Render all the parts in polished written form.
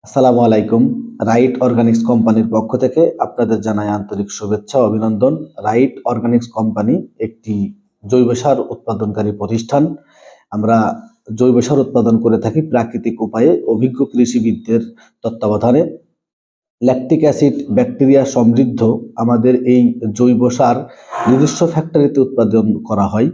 আসসালামু আলাইকুম। Right organics কোম্পানির পক্ষ থেকে আপনাদের জানাই আন্তরিক শুভেচ্ছা ও অভিনন্দন। রাইট অর্গানিক্স কোম্পানি একটি জৈব সার উৎপাদনকারী প্রতিষ্ঠান। আমরা জৈব সার উৎপাদন করে থাকি প্রাকৃতিক উপায়ে অভিজ্ঞ কৃষিবিদদের তত্ত্বাবধানে। ল্যাকটিক অ্যাসিড ব্যাকটেরিয়া সমৃদ্ধ আমাদের এই জৈব সার নিজস্ব ফ্যাক্টরিতে উৎপাদন করা হয়।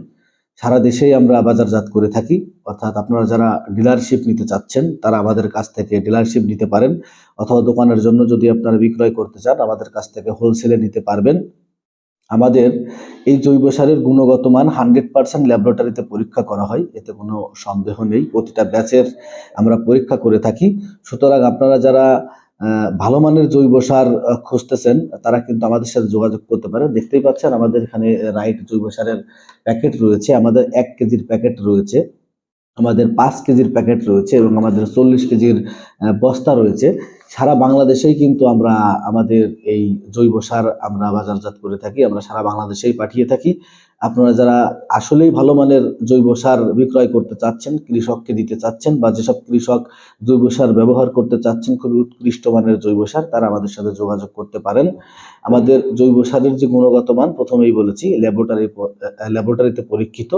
সারা দেশেই আমরা বাজারজাত করে থাকি। অর্থাৎ আপনারা যারা ডিলারশিপ নিতে চাচ্ছেন তারা আমাদের কাছ থেকে ডিলারশিপ নিতে পারেন, অথবা দোকানের জন্য যদি আপনারা বিক্রয় করতে চান আমাদের কাছ থেকে হোলসেলে নিতে পারবেন। আমাদের এই জৈব সারের গুণগত মান 100% ল্যাবরেটরিতে পরীক্ষা করা হয়, এতে কোনো সন্দেহ নেই। প্রতিটা ব্যাচের আমরা পরীক্ষা করে থাকি। সুতরাং আপনারা যারা ভালো মানের জৈব সার খুঁজতেছেন তারা কিন্তু আমাদের সাথে যোগাযোগ করতে পারেন। দেখতেই পাচ্ছেন আমাদের এখানে রাইট জৈব সারের প্যাকেট রয়েছে, আমাদের 1 কেজির প্যাকেট রয়েছে, আমাদের 5 কেজির প্যাকেট রয়েছে এবং আমাদের 40 কেজির বস্তা রয়েছে। সারা বাংলাদেশেই কিন্তু আমরা আমাদের এই জৈব সার আমরা বাজারজাত করে থাকি। আমরা সারা বাংলাদেশেই পাঠিয়ে থাকি। আপনারা যারা আসলেই ভালো মানের জৈব সার বিক্রয় করতে চাচ্ছেন, কৃষককে দিতে চাচ্ছেন, বা যেসব কৃষক জৈব সার ব্যবহার করতে চাচ্ছেন খুবই উৎকৃষ্ট মানের জৈব সার, তারা আমাদের সাথে যোগাযোগ করতে পারেন। আমাদের জৈব সারের যে গুণগত মান প্রথমেই বলেছি ল্যাবরেটরিতে পরীক্ষিত।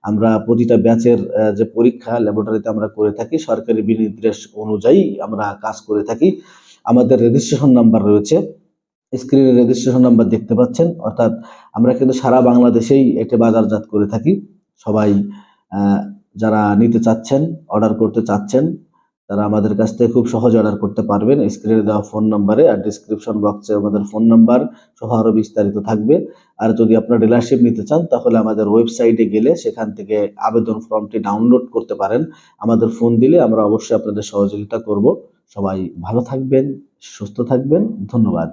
আমরা প্রতিটা ব্যাচের যে পরীক্ষা ল্যাবরেটরিতে আমরা করে থাকি, সরকারি বিনির্দেশ অনুযায়ী আমরা কাজ করে থাকি। আমাদের রেজিস্ট্রেশন নাম্বার রয়েছে, স্ক্রিনে রেজিস্ট্রেশন নাম্বার দেখতে পাচ্ছেন। অর্থাৎ আমরা কিন্তু সারা বাংলাদেশেই এটা বাজারজাত করে থাকি। সবাই যারা নিতে চাচ্ছেন, অর্ডার করতে চাচ্ছেন, তারা আমাদের কাছ থেকে খুব সহজে অর্ডার করতে পারবেন স্ক্রিনে দেওয়া ফোন নাম্বারে, আর ডিসক্রিপশন বক্সে আমাদের ফোন নাম্বার সহ আরও বিস্তারিত থাকবে। আর যদি আপনারা ডিলারশিপ নিতে চান তাহলে আমাদের ওয়েবসাইটে গেলে সেখান থেকে আবেদন ফর্মটি ডাউনলোড করতে পারেন। আমাদের ফোন দিলে আমরা অবশ্যই আপনাদের সহযোগিতা করব। সবাই ভালো থাকবেন, সুস্থ থাকবেন। ধন্যবাদ।